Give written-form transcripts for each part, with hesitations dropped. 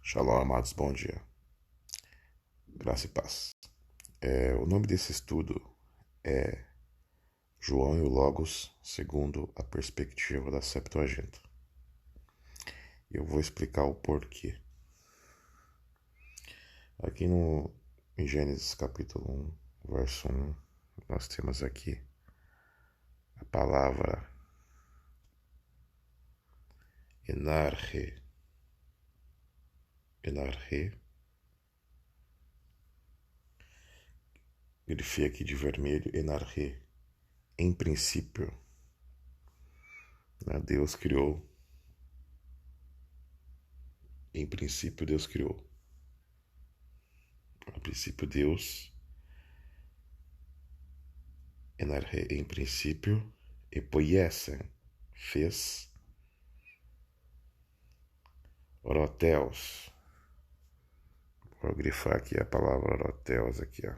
Shalom, amados, bom dia. Graça e paz. O nome desse estudo é João e o Logos segundo a perspectiva da Septuaginta. Eu vou explicar o porquê. Aqui em Gênesis capítulo 1, verso 1, nós temos aqui a palavra enarre. Enarre. Grifei aqui de vermelho, enarre. Em princípio, né, Deus criou. Em princípio, Deus criou. A princípio, Deus, enarre, em princípio, e poiesen, fez, oroteus. Vou grifar aqui a palavra oroteus aqui, ó.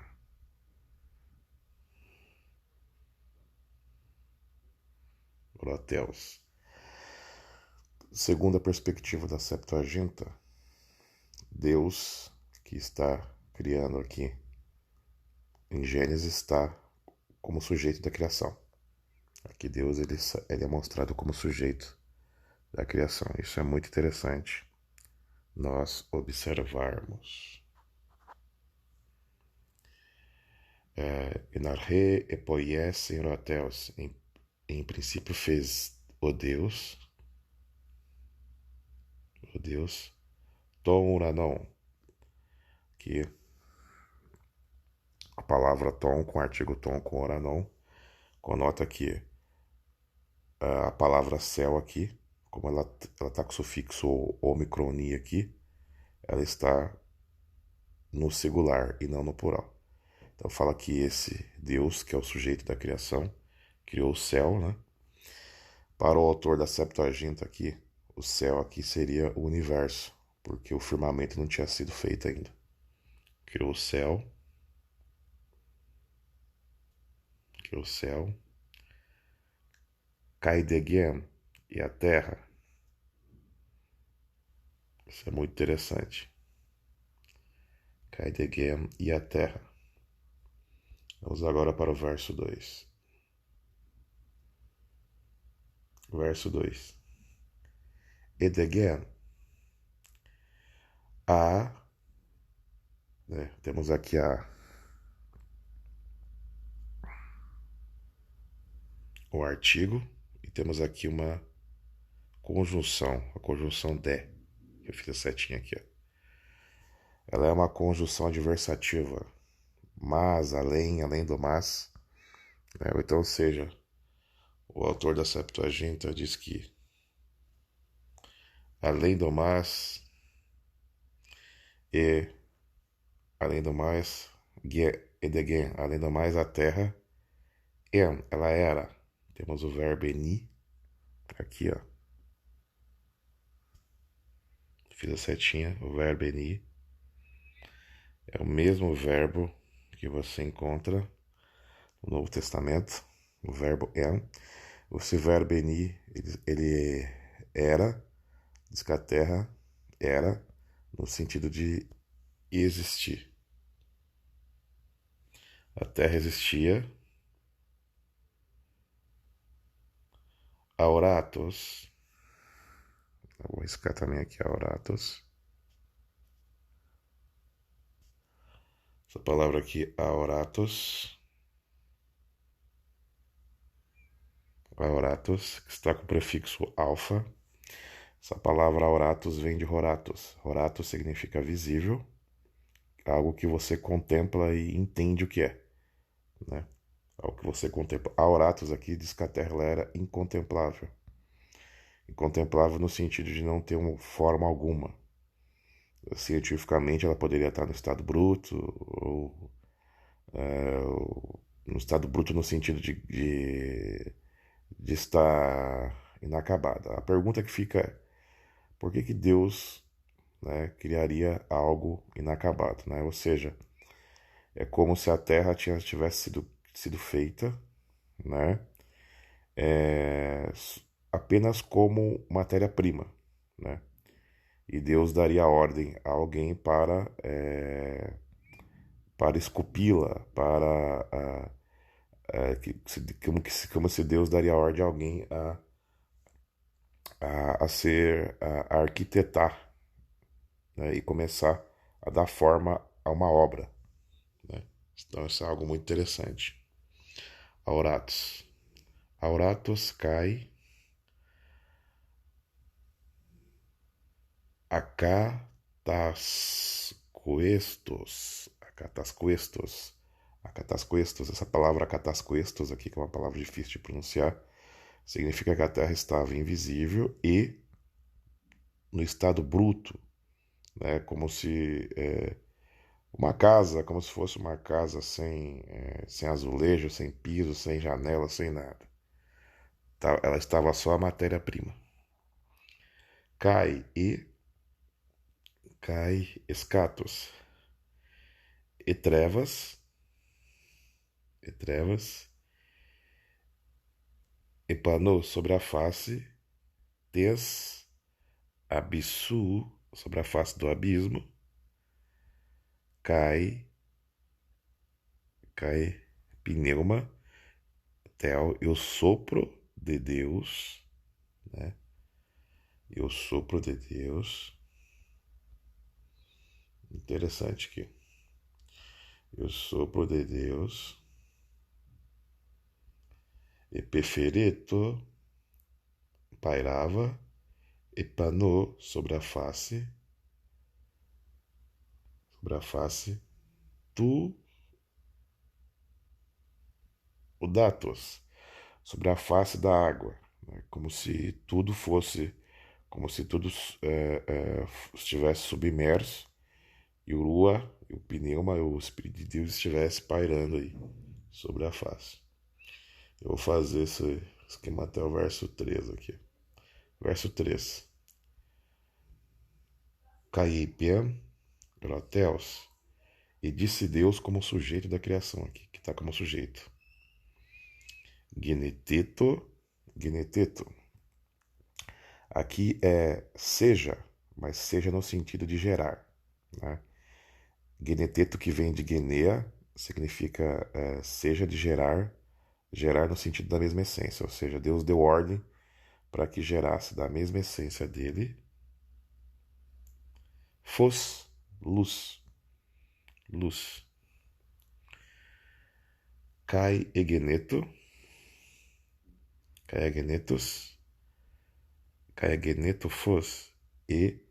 Oroteus. Segundo a perspectiva da Septuaginta, Deus que está criando aqui em Gênesis está como sujeito da criação. Aqui Deus ele é mostrado como sujeito da criação. Isso é muito interessante nós observarmos. Enarre epoies em roteus. Em princípio fez o Deus, tom uranon, que a palavra tom com artigo tom com uranon conota que a palavra céu aqui, como ela está com o sufixo omicroni aqui, ela está no singular e não no plural. Então fala que esse Deus, que é o sujeito da criação, criou o céu, né? Para o autor da Septuaginta aqui, o céu aqui seria o universo, porque o firmamento não tinha sido feito ainda. Criou o céu, Kaidegen e a terra. Isso é muito interessante. Kaidegen e a terra. Vamos agora para o verso 2. Verso 2. Edegen. Temos aqui o artigo e temos aqui uma conjunção, a conjunção de. Eu fiz a setinha aqui, ó. Ela é uma conjunção adversativa. Mas, além do mas. Né? Então, ou seja, o autor da Septuaginta diz que além do mas e além do mais, edegen, além do mais a terra, ela era. Temos o verbo eni, aqui ó. Fiz a setinha, o verbo eni. É o mesmo verbo que você encontra no Novo Testamento, o verbo en. Esse verbo eni, ele era, diz que a terra era, no sentido de existir. A terra existia. Auratos. Eu vou riscar também aqui auratos. Essa palavra aqui, auratos. Auratos, que está com o prefixo alfa. Essa palavra auratos vem de horatos. Horatos significa visível, algo que você contempla e entende o que é, né? Algo que você contempla. Auratos aqui diz que a terra ela era incontemplável. Incontemplável no sentido de não ter uma forma alguma. Cientificamente ela poderia estar no estado bruto, ou no estado bruto no sentido de estar inacabada. A pergunta que fica é, por que Deus, né, criaria algo inacabado? Né? Ou seja, é como se a Terra tivesse sido feita, né, apenas como matéria-prima, né? e Deus daria ordem a alguém para esculpi-la, como se Deus daria ordem a alguém a arquitetar, né, e começar a dar forma a uma obra, né? Então isso é algo muito interessante. Auratus. Auratus cai acatascuestos. Acatascuestos. Acatascuestos. Essa palavra acatascuestos aqui, que é uma palavra difícil de pronunciar, significa que a terra estava invisível e no estado bruto, né? Como se fosse uma casa sem azulejo, sem piso, sem janela, sem nada. Ela estava só a matéria-prima. Cai escatos e trevas e panou sobre a face tes abissu, sobre a face do abismo, cai pneuma, tel, e o sopro de Deus, né? E o sopro de Deus, interessante aqui, e o sopro de Deus, e pefereto, pairava, e panou sobre a face, tu, o datos, sobre a face da água, né? Como se tudo estivesse submerso e o Rua, e o pneuma, o Espírito de Deus estivesse pairando aí sobre a face. Eu vou fazer esse esquema até o verso 3 aqui. Verso 3. Caipia, Groteus, e disse Deus como sujeito da criação aqui, que está como sujeito. Geneteto. Aqui é seja, mas seja no sentido de gerar, né? Geneteto, que vem de genea, significa seja de gerar, gerar no sentido da mesma essência, ou seja, Deus deu ordem para que gerasse da mesma essência dele, luz. Kai egeneto, kai egenetos, kai egeneto e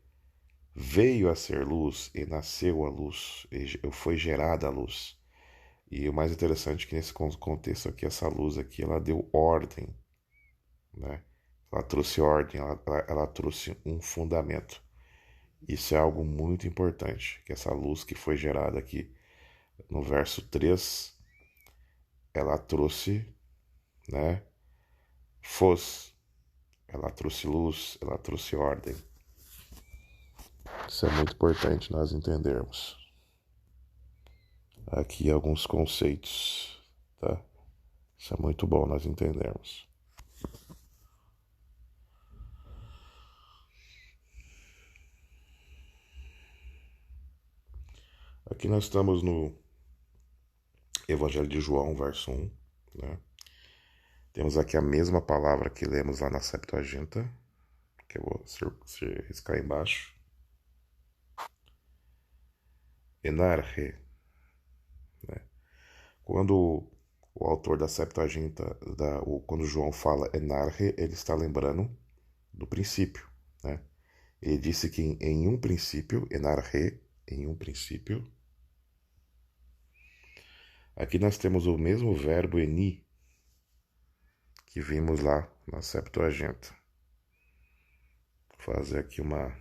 veio a ser luz, e nasceu a luz, e foi gerada a luz. E o mais interessante é que nesse contexto aqui, essa luz aqui, ela deu ordem, né? Ela trouxe ordem, ela trouxe um fundamento. Isso é algo muito importante, que essa luz que foi gerada aqui no verso 3, ela trouxe, né, ela trouxe luz, ela trouxe ordem. Isso é muito importante nós entendermos. Aqui alguns conceitos, tá? Isso é muito bom nós entendermos. Aqui nós estamos no Evangelho de João, verso 1, né? Temos aqui a mesma palavra que lemos lá na Septuaginta, que eu vou riscar embaixo. Enarche, né? Quando o autor da Septuaginta, quando João fala enarche, ele está lembrando do princípio, né? Ele disse que em um princípio, enarche, em um princípio. Aqui nós temos o mesmo verbo eni, que vimos lá na Septuaginta. Vou fazer aqui uma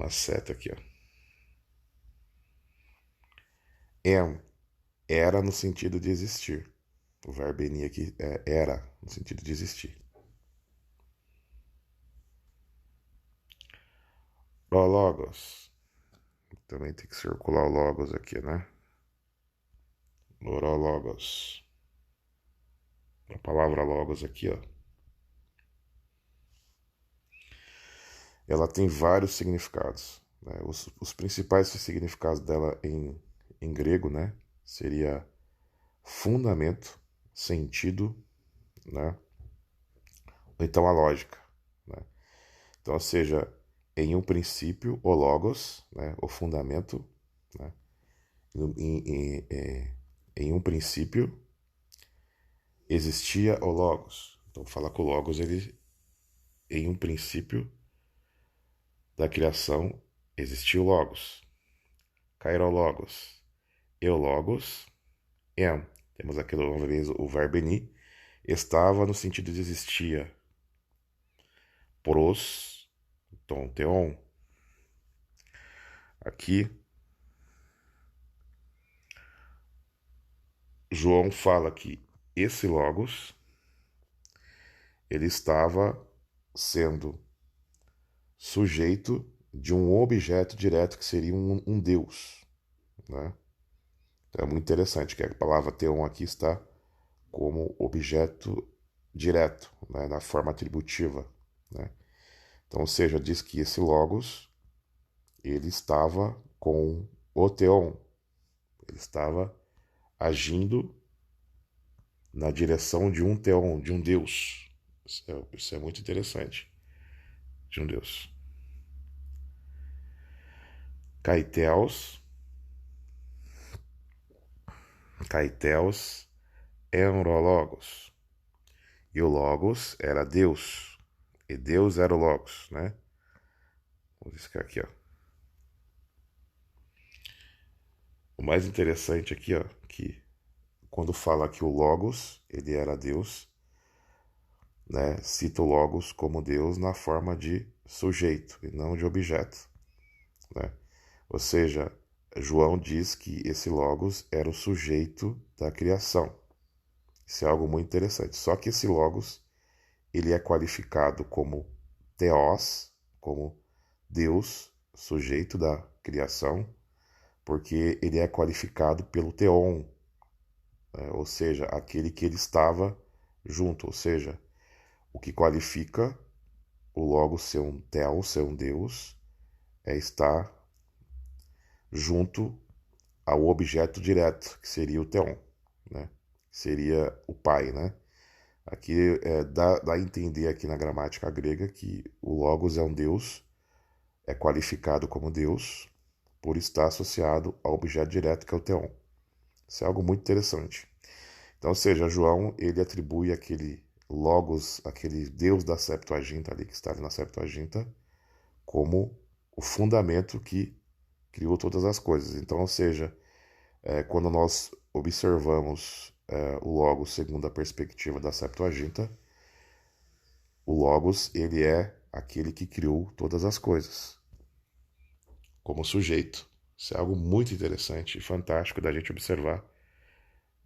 seta aqui, ó. Era no sentido de existir. O verbo eni aqui era no sentido de existir. Logos. Também tem que circular o logos aqui, né? Logos. A palavra logos aqui, ó. ela tem vários significados, né? Os principais significados dela em grego, né? Seria fundamento, sentido, né? Ou então a lógica, né? Então, ou seja, em um princípio, o logos, né? O fundamento, né? Em um princípio existia o logos. Então, fala que o logos, ele, em um princípio da criação, existiu o logos. Kairologos, eulogos, em. Temos aqui uma vez o verbo eni. Estava no sentido de existia. Pros, tom, teon. Aqui, João fala que esse logos, ele estava sendo sujeito de um objeto direto que seria um Deus, né? Então é muito interessante que a palavra teon aqui está como objeto direto, né? Na forma atributiva, né? Então, ou seja, diz que esse logos ele estava com o teon, ele estava agindo na direção de um teon, de um Deus. Isso é muito interessante, de um Deus. Caeteos, Enrologos. E o Logos era Deus. E Deus era o Logos, né? Vamos riscar aqui, ó. O mais interessante aqui, ó, que quando fala que o Logos, ele era Deus, né? Cita o Logos como Deus na forma de sujeito e não de objeto, né? Ou seja, João diz que esse Logos era o sujeito da criação. Isso é algo muito interessante. Só que esse Logos, ele é qualificado como Theos, como Deus, sujeito da criação, porque ele é qualificado pelo Theon, né? Ou seja, aquele que ele estava junto. Ou seja, o que qualifica o Logos ser um Theos, ser um Deus, é estar junto ao objeto direto, que seria o Theon, né? Seria o Pai, né? Aqui dá a entender aqui na gramática grega que o Logos é um Deus, é qualificado como Deus por estar associado ao objeto direto que é o Theon. Isso é algo muito interessante. Então, ou seja, João ele atribui aquele Logos, aquele Deus da Septuaginta ali que está ali na Septuaginta, como o fundamento que criou todas as coisas. Então, ou seja, quando nós observamos o Logos segundo a perspectiva da Septuaginta, o Logos ele é aquele que criou todas as coisas como sujeito. Isso é algo muito interessante e fantástico da gente observar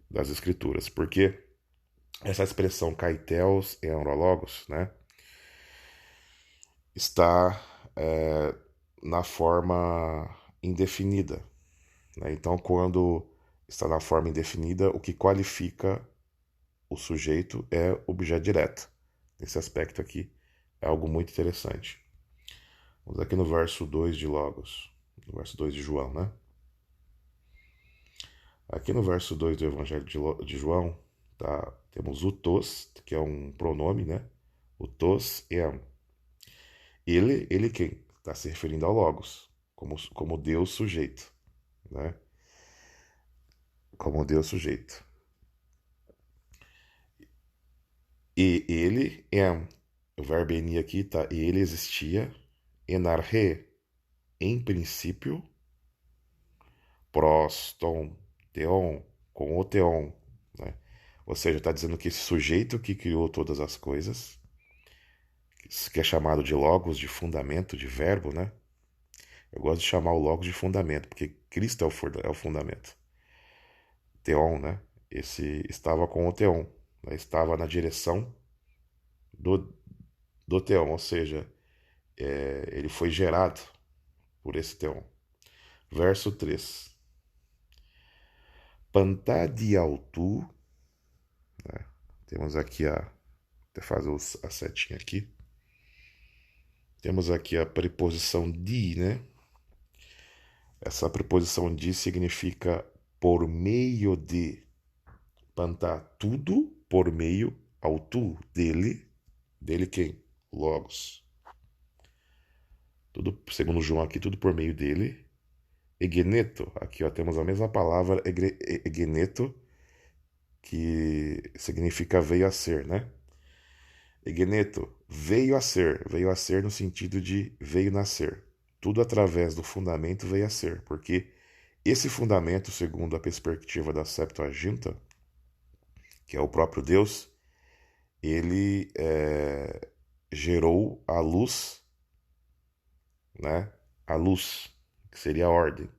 das escrituras, porque essa expressão kaiteos e anrologos, né, está na forma indefinida, né? Então, quando está na forma indefinida, o que qualifica o sujeito é objeto direto. Nesse aspecto aqui é algo muito interessante. Vamos aqui no verso 2 de Logos, no verso 2 de João, né? Aqui no verso 2 do Evangelho de João, tá, temos o tos, que é um pronome, né? O tos é ele quem? Está se referindo ao Logos, como Deus sujeito, né? Como Deus sujeito. E ele é, o verbo eni aqui tá, e ele existia, enarre, em princípio, pros, tom, teon, com o teon, né? Ou seja, está dizendo que esse sujeito que criou todas as coisas, que é chamado de logos, de fundamento, de verbo, né? Eu gosto de chamar o logos de fundamento, porque Cristo é o fundamento. Teon, né? Esse estava com o teon, né? Estava na direção do, do teon, ou seja, ele foi gerado por esse teon. Verso 3. Pantadiautu, né? Temos aqui até fazer a setinha aqui. Temos aqui a preposição de, né? Essa preposição de significa por meio de. Pantar tudo por meio ao tu dele. Dele quem? Logos. Tudo, segundo João aqui, tudo por meio dele. Egeneto, aqui ó, temos a mesma palavra egeneto, que significa veio a ser, né? Egeneto, veio a ser no sentido de veio nascer. Tudo através do fundamento veio a ser, porque esse fundamento, segundo a perspectiva da Septuaginta, que é o próprio Deus, ele gerou a luz, né? A luz, que seria a ordem.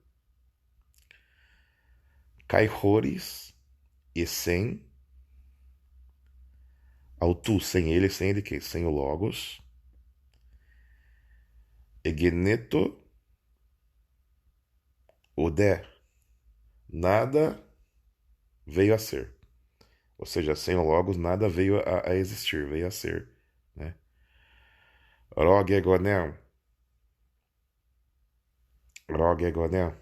Caihores e sem, ao tu, sem ele que? Sem o Logos. Egeneto, o de, nada veio a ser. Ou seja, sem o Logos, nada veio a existir, veio a ser, né? Rogegonel, rogegonel.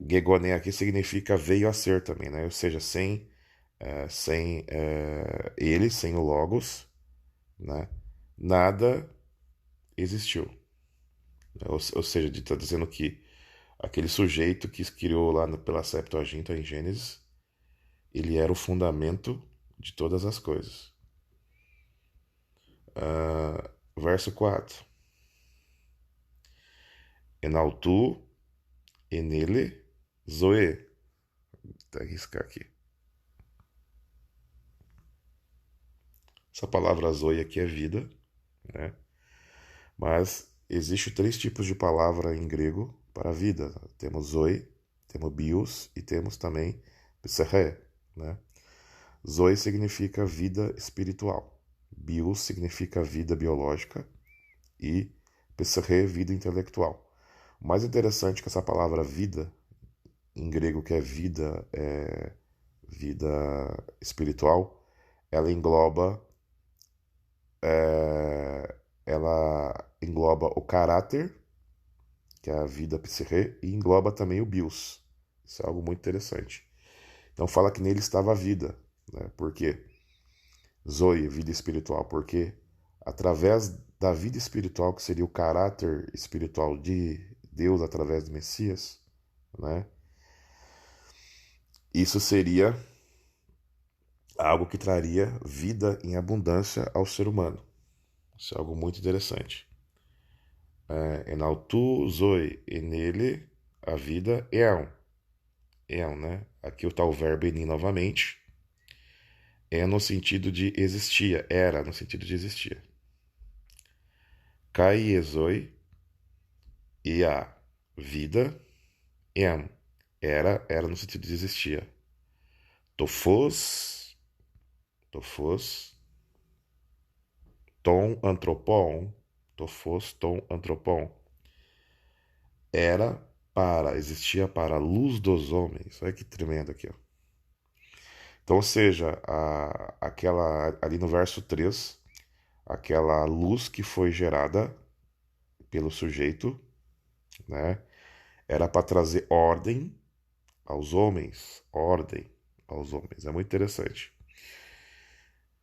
Gegoné aqui significa veio a ser também, né? Ou seja, sem ele, sem o Logos, né? Nada existiu. Ou seja, está dizendo que aquele sujeito que criou lá pela Septuaginta em Gênesis, ele era o fundamento de todas as coisas. Verso 4. Enaltu, enele, zoe. Vou arriscar aqui. Essa palavra zoe aqui é vida, né? Mas existem três tipos de palavra em grego para vida. Temos zoe, temos bios e temos também pseré, né? Zoe significa vida espiritual. Bios significa vida biológica e pseré, vida intelectual. O mais interessante é que essa palavra vida, em grego que é vida espiritual, ela engloba o caráter, que é a vida psique, e engloba também o bios. Isso é algo muito interessante. Então fala que nele estava a vida, né? Por quê? Zoe, vida espiritual, porque através da vida espiritual, que seria o caráter espiritual de Deus através do Messias, né? Isso seria algo que traria vida em abundância ao ser humano. Isso é algo muito interessante. Enaltu zoe, e nele a vida né? Aqui está o verbo eni novamente. É no sentido de existia, era no sentido de existia. Kai ezoi, e a vida, era no sentido de existia. Tofos, ton antropon, ton antropon, existia para a luz dos homens. Olha que tremendo aqui, ó. Então, ou seja, ali no verso 3, aquela luz que foi gerada pelo sujeito, né, era para trazer ordem aos homens. Ordem aos homens. É muito interessante.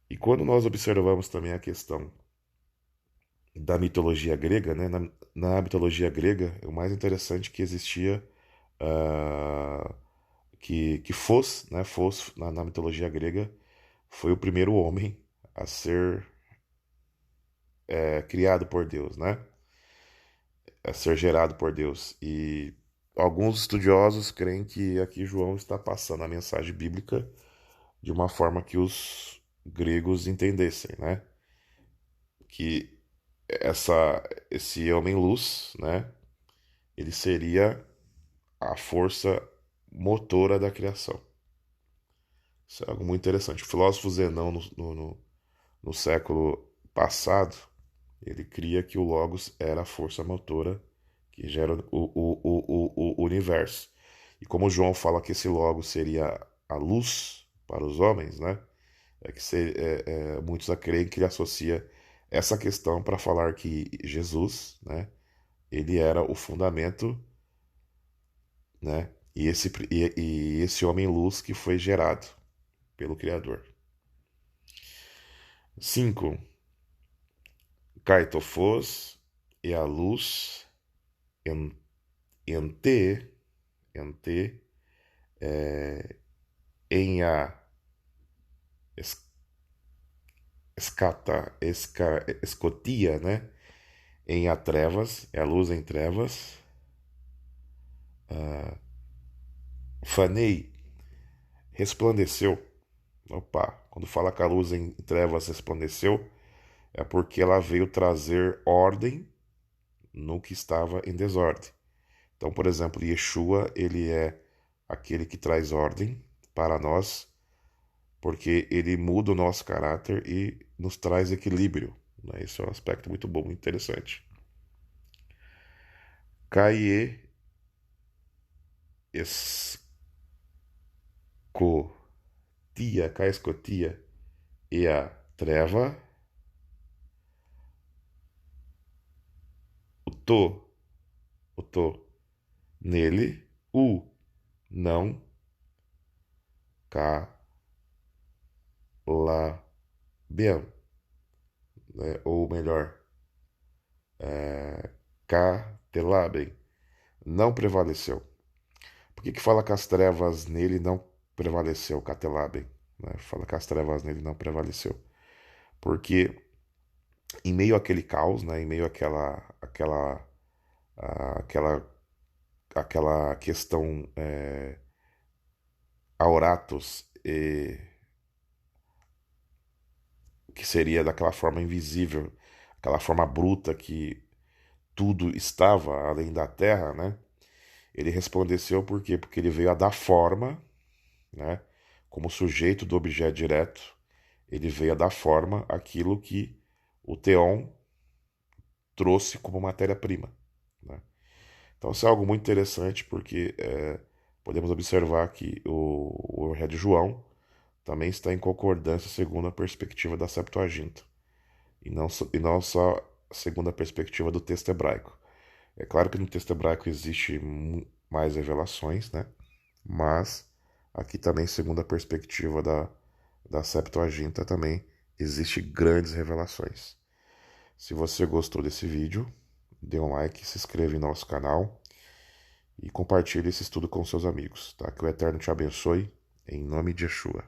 E quando nós observamos também a questão da mitologia grega, né, na mitologia grega, o mais interessante que existia, que Fos, né, Fos na mitologia grega, foi o primeiro homem a ser criado por Deus, né? A ser gerado por Deus. E alguns estudiosos creem que aqui João está passando a mensagem bíblica de uma forma que os gregos entendessem, né? Que esse homem-luz, né? Ele seria a força motora da criação. Isso é algo muito interessante. O filósofo Zenão, no século passado, ele cria que o Logos era a força motora que gera o universo. E como João fala que esse Logos seria a luz para os homens, né? É que muitos creem que ele associa essa questão para falar que Jesus, né, ele era o fundamento, né, e esse homem-luz que foi gerado pelo Criador. 5. Kaitofos e a luz en, ente, ente em a escotia, né? Em a trevas, é a luz em trevas. Fanei, resplandeceu. Opa, quando fala que a luz em trevas resplandeceu, é porque ela veio trazer ordem no que estava em desordem. Então, por exemplo, Yeshua, ele é aquele que traz ordem para nós, porque ele muda o nosso caráter e nos traz equilíbrio. Né? Isso é um aspecto muito bom, muito interessante. Caie escotia e a treva, o to nele, o não, cá, lá, bem, né? Ou melhor, cá, telabem, não prevaleceu. Por que fala que as trevas nele não prevaleceu, Catelabem? Né? Fala que as trevas nele não prevaleceu. Porque em meio àquele caos, né? Em meio àquela, àquela questão auratus, que seria daquela forma invisível, aquela forma bruta que tudo estava além da terra, né? Ele resplandeceu por quê? Porque ele veio a dar forma, né? Como sujeito do objeto direto, ele veio a dar forma àquilo que o Theon trouxe como matéria-prima. Né? Então isso é algo muito interessante porque podemos observar que o Evangelho de João também está em concordância segundo a perspectiva da Septuaginta e não só segundo a perspectiva do texto hebraico. É claro que no texto hebraico existe mais revelações, né? Mas aqui também, segundo a perspectiva da Septuaginta, também existe grandes revelações. Se você gostou desse vídeo, dê um like, se inscreva em nosso canal e compartilhe esse estudo com seus amigos, tá? Que o Eterno te abençoe, em nome de Yeshua.